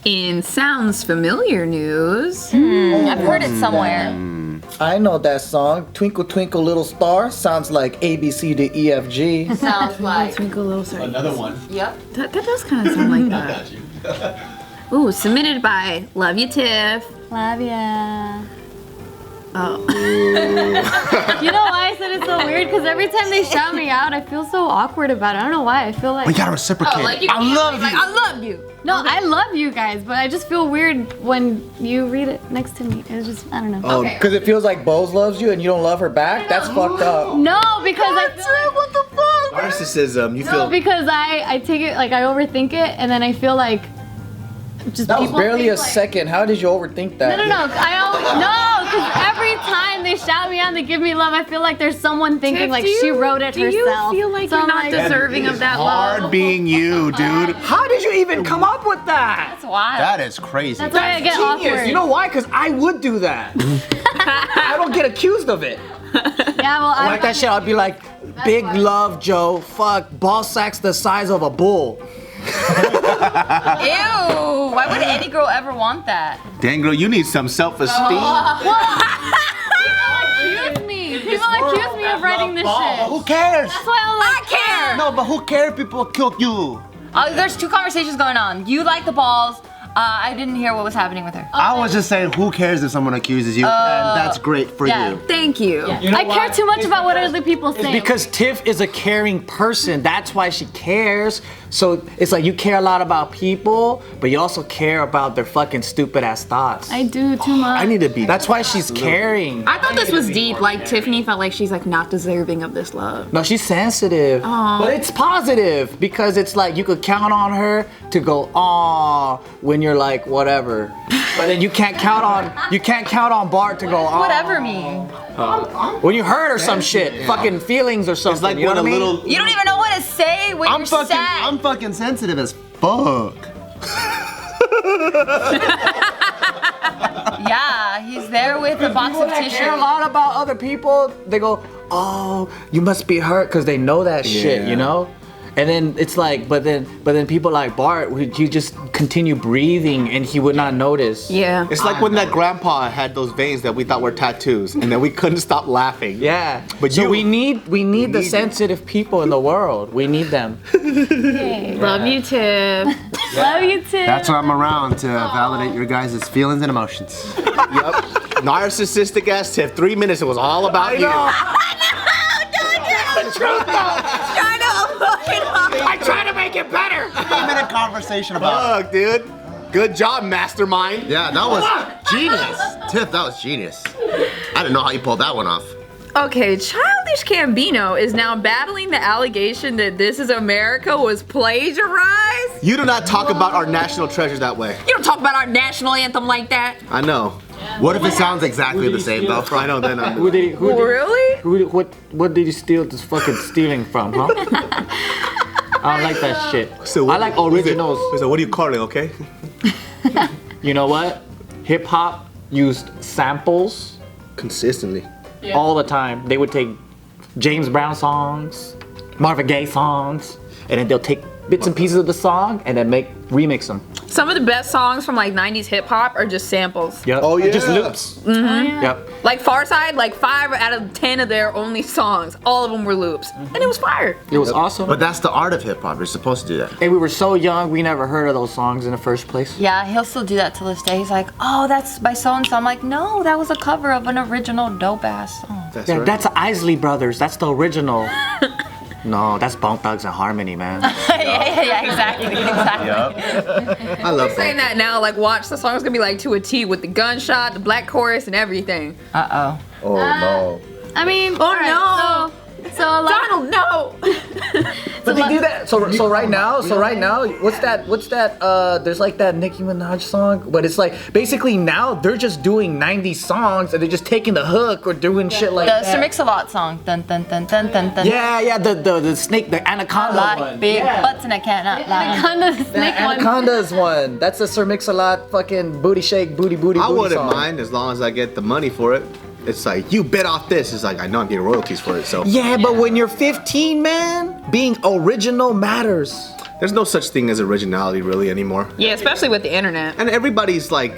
In sounds familiar news. I've heard it somewhere. I know that song. Twinkle Twinkle Little Star sounds like A B C D E F G. Sounds like. Twinkle Little Star. Another one. Yep. That does kind of sound like that. Ooh, submitted by Love You Tiff. Love ya. Oh. You know why I said it's so weird? Because every time they shout me out, I feel so awkward about it. I don't know why. I feel like. We gotta reciprocate. I love you. No, I love you guys, but I just feel weird when you read it next to me. It's just, I don't know. Oh, because it feels like Boze loves you and you don't love her back? That's fucked up. No, because I feel like, What the fuck? Narcissism. You no, feel. because I take it, like I overthink it, and then I feel like just That was people barely think, a like, second. How did you overthink that? No, because every time they shout me out and they give me love, I feel like there's someone thinking Tiff, like do she you- wrote it do herself. you feel like So you're I'm not deserving of that Hard love? being you, dude. How did you even come up with that? That's wild. That is crazy. That's why I get Genius. awkward. You know why? Because I would do that. I don't get accused of it. Yeah, well, Like that shit, I'd be like, big love, Joe. Fuck, ball sack's the size of a bull. Ew. Why would any girl ever want that? Dang, girl, you need some self-esteem. People accuse me of writing this shit. Who cares? That's why I'm like, I care. No, but who cares if people kill you? There's two conversations going on. You like the balls. I didn't hear what was happening with her. I was just saying, who cares if someone accuses you? And that's great for yeah. you. Thank you. You know I care why? too much about what other people say. Because Tiff is a caring person. That's why she cares. So it's like you care a lot about people, but you also care about their fucking stupid ass thoughts. I do too much. I need to be. That's why she's caring. I thought this was deep. Like Tiffany felt like she's like not deserving of this love. No, she's sensitive. But it's positive because it's like you could count on her to go aw when you're like whatever. But then you can't count on Bart to go aw. Whatever mean. When you hurt or some shit, fucking feelings or something. It's like you know when a what I mean? little. You don't even know what to say when you're sad. I'm fucking sensitive as fuck. Yeah, he's there with a box of People that tissue. care a lot about other people, they go, oh, you must be hurt because they know that shit, Yeah. you know? And then it's like, but then people like Bart, you just continue breathing and he would not notice. Yeah. It's like when that grandpa had those veins that we thought were tattoos, and then we couldn't stop laughing. Yeah. But so you- we need the need sensitive people in the world. We need them. Love you, Tiff. Love you too. That's why I'm around to validate your guys' feelings and emotions. Yep. Narcissistic ass Tiff. 3 minutes. It was all about you. I try to make it better. 3-minute conversation about. Fuck, dude. Good job, mastermind. Yeah, that was genius. Tiff, that was genius. I didn't know how you pulled that one off. Okay, Childish Gambino is now battling the allegation that This Is America was plagiarized. You do not talk about our national treasure that way. You don't talk about our national anthem like that. I know. What if it sounds exactly the same though? I know then. Really? What did you steal this fucking stealing from, huh? I don't like that shit. So I like originals. So what do you call it, okay? You know what? Hip hop used samples Consistently. all the time. They would take James Brown songs, Marvin Gaye songs, and then they'll take bits and pieces of the song and then remix them. Some of the best songs from like 90s hip hop are just samples. Yep. Oh, yeah. Just loops. Yep. Like Farside, like 5 out of 10 of their only songs, all of them were loops. And it was fire. It was awesome. But that's the art of hip hop. You're supposed to do that. And we were so young, we never heard of those songs in the first place. Yeah, he'll still do that to this day. He's like, oh, that's by so-and-so. I'm like, no, that was a cover of an original dope-ass song. That's Yeah, right. that's the Isley Brothers. That's the original. No, that's Bone Thugs and Harmony, man. yeah, exactly. I love Saying that now, like watch the song's gonna be like to a T with the gunshot, the black chorus, and everything. Uh-oh. Oh no. I mean, Oh no! So a lot. Donald, no! But they do that. So right now, what's that? There's like that Nicki Minaj song, but it's like basically now they're just doing 90s songs and they're just taking the hook or doing shit like The that. Sir Mix-a-Lot song. Dun dun dun dun dun dun. Yeah, the snake, the anaconda Like one. big Yeah. butts and I cannot lie. Kind of snake one. Anaconda's one. That's a Sir Mix-a-Lot fucking booty shake, booty I wouldn't song. mind as long as I get the money for it. It's like, you bit off this. It's like, I know I'm getting royalties for it, so. Yeah, but when you're 15, man, being original matters. there's no such thing as originality really anymore. Yeah, especially with the internet. And everybody's like,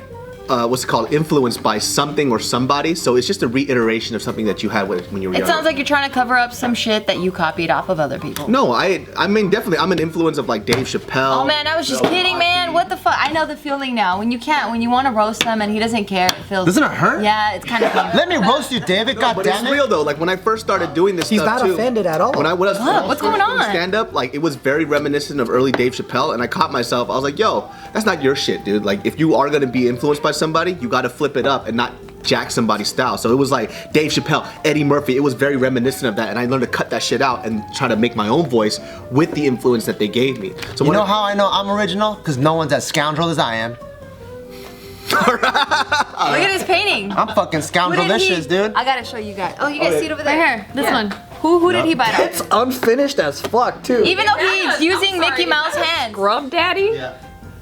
what's it called, influenced by something or somebody, so it's just a reiteration of something that you had when you were It younger. sounds like you're trying to cover up some shit that you copied off of other people. No, I mean definitely, I'm an influence of like Dave Chappelle. Oh man, I was just kidding, man. What the fuck? I know the feeling now. When you want to roast him and he doesn't care, it feels. Doesn't it hurt? Yeah, it's kind of painful. Let me roast you, David. But God it's damn it. real though, like when I first started doing this He's stuff not too, offended at all. When I was What's going on? stand up, like it was very reminiscent of early Dave Chappelle, and I caught myself, I was like, yo, that's not your shit, dude. Like if you are gonna be influenced by somebody, you gotta flip it up and not jack somebody's style. So it was like Dave Chappelle, Eddie Murphy, it was very reminiscent of that, and I learned to cut that shit out and try to make my own voice with the influence that they gave me. So You know how I know I'm original? Because no one's as scoundrel as I am. Look at his painting. I'm fucking scoundrelicious, dude. I gotta show you guys. Oh, you guys see it over there? Right here, this one. Who did he bite off? It's unfinished as fuck too. Even though he's using Mickey Mouse hands. Scrub daddy? Yeah.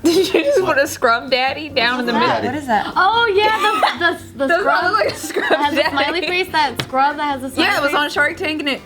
Did you just put a scrub daddy down in the middle? What is that? Oh yeah, the Does scrub that look like a scrub that has a daddy? smiley face. That scrub that has a smiley Yeah, it was face. on Shark Tank and it.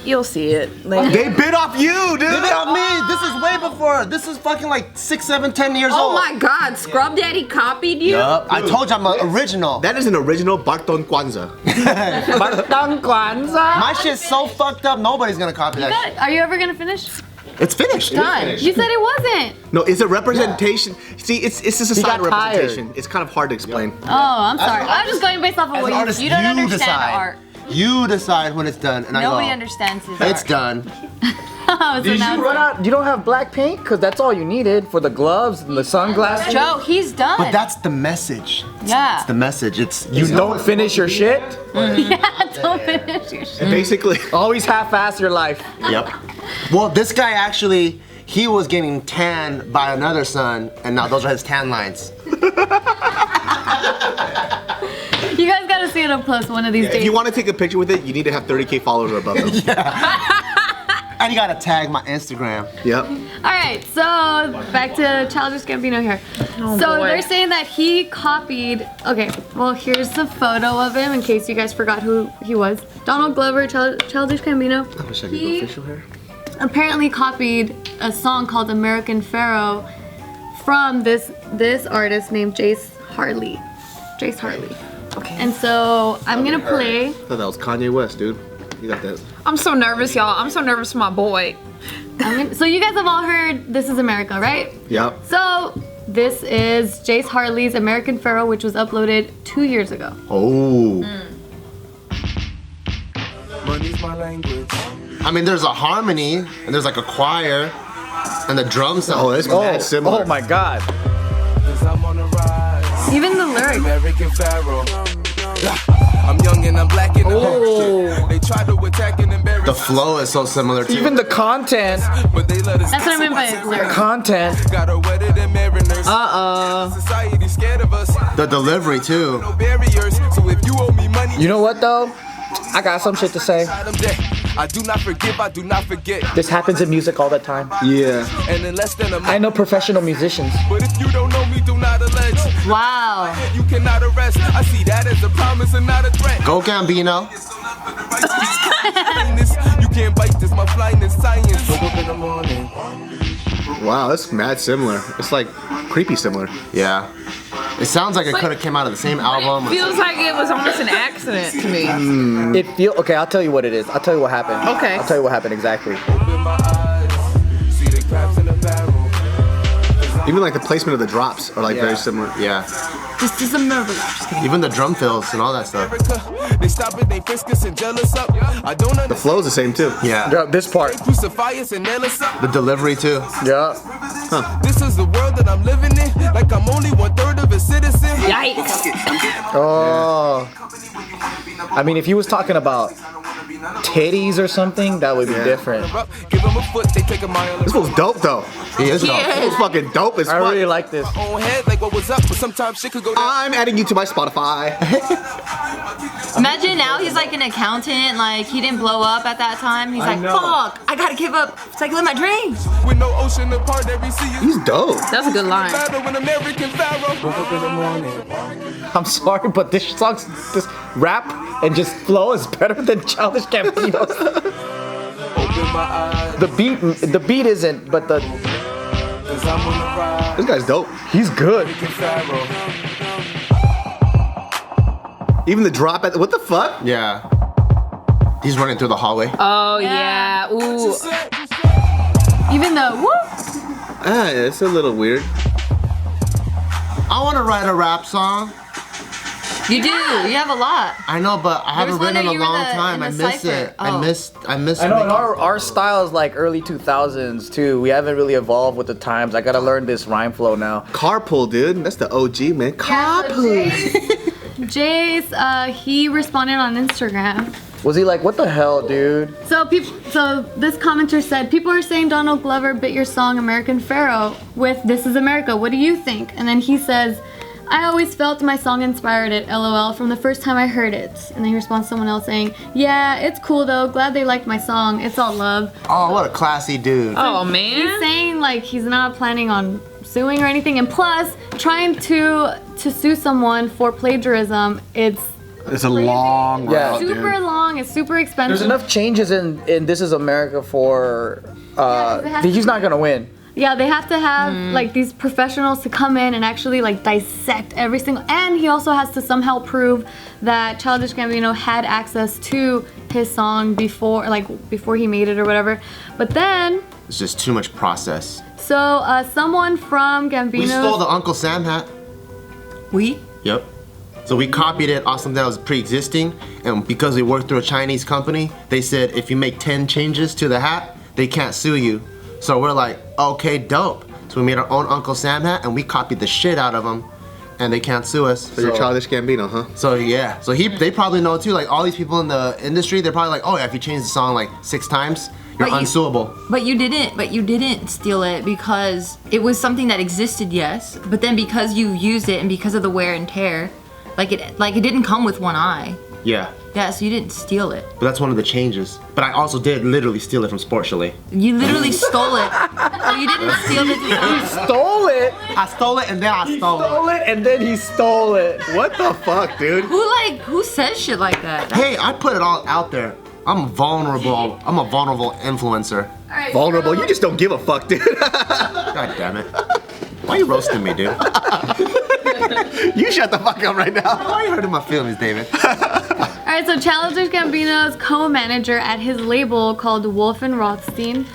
You'll see it later. They bit off you, dude. They bit on me. This is way before. This is fucking like 6, 7, 10 years Oh old. my God, Scrub Daddy copied you? Yup. I told you I'm an original. That is an original Barton Kwanzaa. Batang Kwanzaa? My shit's so fucked up, nobody's gonna copy that shit. Are you ever gonna finish? It's finished. Done. You said it wasn't. No, it's a representation. See, it's a societal got tired. representation. It's kind of hard to explain. Oh, I'm sorry. I'm just going based off of As what an you. artist, You don't understand decide. art. You decide when it's done, and Nobody I go, understands his it's art. done. Oh, so Did now you run out? You don't have black paint? Because that's all you needed for the gloves and the sunglasses. Joe, he's done. But that's the message. Yeah. It's the message. It's You don't finish your shit? don't finish your shit. Basically, Always half-ass your life. Yep. Well, this guy actually, he was getting tanned by another son, and now those are his tan lines. You guys gotta see it up close one of these if days. you want to take a picture with it, you need to have 30K followers or above them. And you gotta tag my Instagram. Yep. All right, so back to Childish Gambino here. Oh, So boy. they're saying that he copied. Okay, well here's the photo of him in case you guys forgot who he was. Donald Glover, Childish Gambino. I wish I could go He official here. apparently copied a song called American Pharaoh from this artist named Jace Hartley. Jace Hartley. Okay. And so I'm gonna play. I thought that was Kanye West, dude. You got that. I'm so nervous, y'all. I'm so nervous for my boy. So you guys have all heard "This Is America," right? Yep. So this is Jace Hartley's American Pharaoh, which was uploaded 2 years ago. Oh. Money's my language. I mean, there's a harmony, and there's like a choir, and the drums sound. Oh, that's mad similar. Oh my God. Cause I'm on the rise. Even the lyrics. American Pharaoh. I'm young and I'm black and I'm They tried to attack and embarrass The flow is so similar to Even the content. but they let us That's what I meant by lyrics. Content. got her wetter than mariners. Society scared of us. the delivery too. No barriers. So if you owe me money, You know what though? I got some shit to say. I do not forgive, I do not forget. This happens in music all the time. Yeah. And in less than a I month. know professional musicians. But if you don't know me, do not allege. Wow. You cannot arrest. I see that as a promise and not a threat. Go Gambino. You can't bite this, my flying is science. Woke up in the morning. Wow, that's mad similar. It's like creepy similar. Yeah. It sounds like it could have came out of the same album. Feels like it was almost an accident to me. Okay, I'll tell you what it is. I'll tell you what happened. Okay. I'll tell you what happened exactly. Open my eyes. See the crabs in the barrel. Even like the placement of the drops are like very similar. Yeah. This is America. Even the drum fills and all that stuff. America. They stop it, they frisk us and jealous up. I don't The understand. flow's the same too. Yeah. Yeah, this part. Crucify us and nail us up. The delivery too. Yeah. This is the world that I'm living in. Like I'm only 1/3 of a citizen. Yikes. Oh. I mean, if he was talking about titties or something, that would be different. Give them a foot, they take a mile. This was dope though. He is dope. This was fucking dope as I fuck. really like this. Own head, like what was up, but sometimes shit could go down. I'm adding you to my Spotify. Imagine now he's like an accountant, like he didn't blow up at that time. He's like, fuck, I gotta give up. It's like live my dreams. With no ocean apart, every sea is He's dope. That's a good line. battle when American Pharaoh. Woke up in the morning. I'm sorry, but this song's this rap and just flow is better than Childish Gambino's. Open my eyes. The beat isn't, but the Cause I'm on the ride. This guy's dope. He's good. Even the drop at what the fuck? Yeah. He's running through the hallway. Oh yeah. Ooh. Even the whoop. Ah, it's a little weird. I want to write a rap song. You do. You have a lot. I know, but I haven't one written in a that you were long the- time. in I the miss cipher. it. Oh. I miss. I know, making- and our style is like early 2000s too. We haven't really evolved with the times. I gotta learn this rhyme flow now. Carpool, dude. That's the OG, man. Carpool. Jace, he responded on Instagram. Was he like, what the hell, dude? So this commenter said, people are saying Donald Glover bit your song American Pharaoh with This Is America. What do you think? And then he says, I always felt my song inspired it, LOL, from the first time I heard it. And then he responds to someone else saying, yeah, it's cool though. Glad they liked my song. It's all love. Oh, what a classy dude. Oh He's man. saying like he's not planning on suing or anything. And plus, trying to sue someone for plagiarism, it's It's a long Yeah. route, super dude. long. It's super expensive. There's enough changes in This Is America for it has he's not gonna win. Yeah, they have to have like these professionals to come in and actually like dissect every single. And he also has to somehow prove that Childish Gambino had access to his song before he made it or whatever. But then, It's just too much process. so someone from Gambino. We stole the Uncle Sam hat. We? Yep. So we copied it off something that was pre-existing, and because we worked through a Chinese company, they said if you make 10 changes to the hat, they can't sue you. So we're like, okay, dope. So we made our own Uncle Sam hat, and we copied the shit out of them, and they can't sue us. So you're Childish Gambino, huh? So yeah, so they probably know too. Like all these people in the industry, they're probably like, oh yeah, if you change the song like 6 times, you're But you- unsuable. But you didn't steal it because it was something that existed, yes. But then because you used it and because of the wear and tear, like it didn't come with one eye. Yeah, Yeah, so you didn't steal it. but that's one of the changes. But I also did literally steal it from Sport Chalet. You literally stole it. So you didn't steal it. Stole it. I stole it and then I stole it. Stole it and then he stole it. What the fuck, dude? Who says shit like that? Hey, I put it all out there. I'm vulnerable. I'm a vulnerable influencer. Vulnerable. You just don't give a fuck, dude. God damn it. Why you roasting me, dude? You shut the fuck up right now. Why you hurting my feelings, David? Alright, so Childish Gambino's co-manager at his label called Wolf and Rothstein.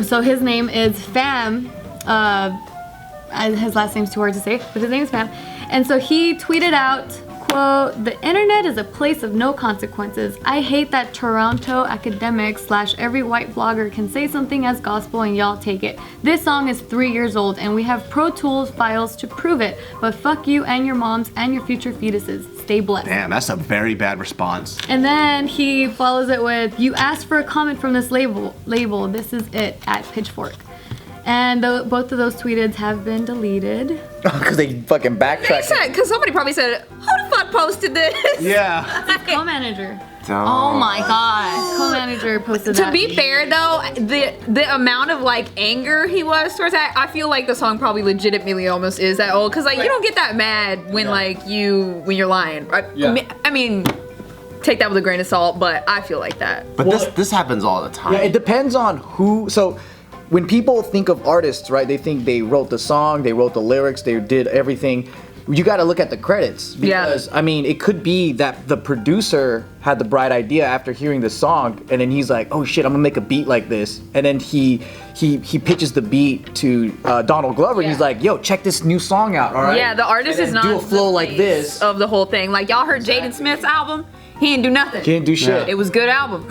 So his name is Fam. His last name's too hard to say, but his name is Fam. And so he tweeted out, quote, the internet is a place of no consequences. I hate that Toronto academics / every white vlogger can say something as gospel and y'all take it. This song is 3 years old and we have Pro Tools files to prove it. But fuck you and your moms and your future fetuses. Stay blessed. Damn, that's a very bad response. And then he follows it with, you asked for a comment from this label. This is it, at Pitchfork. And both of those tweets have been deleted. Because they fucking backtracked. Because somebody probably said, who the fuck posted this? Yeah. Co-manager. Oh my god. Co-manager posted To that. be fair though, the amount of like anger he was towards that, I feel like the song probably legitimately almost is that old. Cause like you don't get that mad when when you're lying. I mean, take that with a grain of salt, but I feel like that. But this happens all the time. Yeah, it depends on who. So when people think of artists, right, they think they wrote the song, they wrote the lyrics, they did everything. You got to look at the credits because I mean, it could be that the producer had the bright idea after hearing the song, and then he's like, "Oh shit, I'm gonna make a beat like this," and then he pitches the beat to Donald Glover, and he's like, "Yo, check this new song out, all right?" Yeah, the artist And is then not do a flow the like face this. of the whole thing. Like y'all heard Jaden Smith's album, he didn't do nothing. He didn't do shit. It was a good album.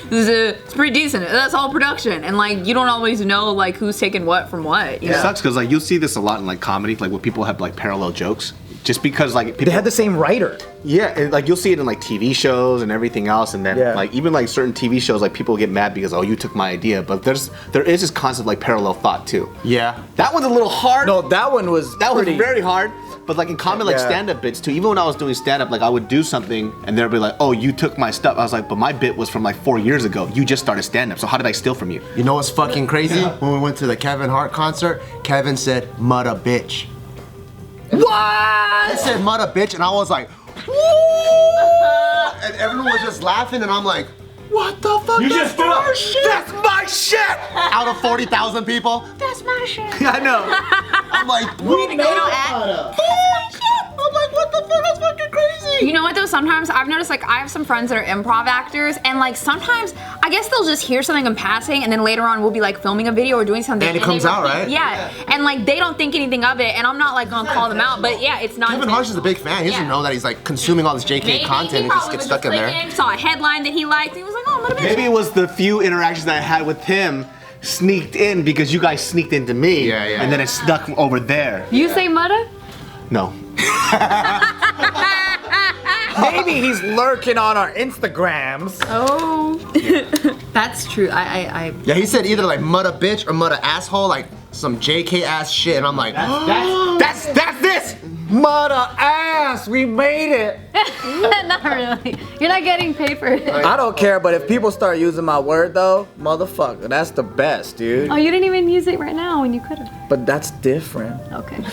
It's pretty decent. That's all production, and like you don't always know like who's taking what from what. You It know? sucks because like you'll see this a lot in like comedy, like when people have like parallel jokes, just because like people They had the same writer. Yeah, and, like you'll see it in like TV shows and everything else, and then like even like certain TV shows, like people get mad because you took my idea, but there is this concept like parallel thought too. Yeah. That one's a little hard. No, that one was pretty. was very hard. But like in common like stand-up bits too, even when I was doing stand-up, like I would do something and they'd be like, "Oh, you took my stuff." I was like, "But my bit was from like 4 years ago. You just started stand-up, so how did I steal from you?" You know what's fucking crazy? When we went to the Kevin Hart concert, Kevin said, "Mudda bitch." What? He said, "Mudda bitch," and I was like, "Woo!" And everyone was just laughing, and I'm like, What the fuck? You just threw up. That's my shit. Out of 40,000 people, That's my shit. I know. I'm like, They don't act. I'm like, what the fuck? That's fucking crazy. You know what though? Sometimes I've noticed like I have some friends that are improv actors, and like sometimes I guess they'll just hear something in passing, and then later on we'll be like filming a video or doing something, And it comes they out, won't right? think- Yeah, and like they don't think anything of it, and I'm not like gonna call them out, but yeah, it's not. Kevin Hart's is a big fan. He doesn't Yeah. know that he's like consuming all this JK Maybe content he and just probably gets was stuck in there. clicking, saw a headline that he liked, and he was like, oh, what a bitch. Maybe it was the few interactions that I had with him sneaked in because you guys sneaked into me. Yeah, yeah. And then it snuck over there. You say Mutta? No. Maybe he's lurking on our Instagrams. Oh. That's true. I Yeah, he said either like mutta bitch or mutta asshole, like some JK ass shit, and I'm like, That's this. Mother ass, we made it. Not really. You're not getting paid for it. I don't care, but if people start using my word though, motherfucker, that's the best, dude. Oh, you didn't even use it right now when you could have. But that's different. Okay.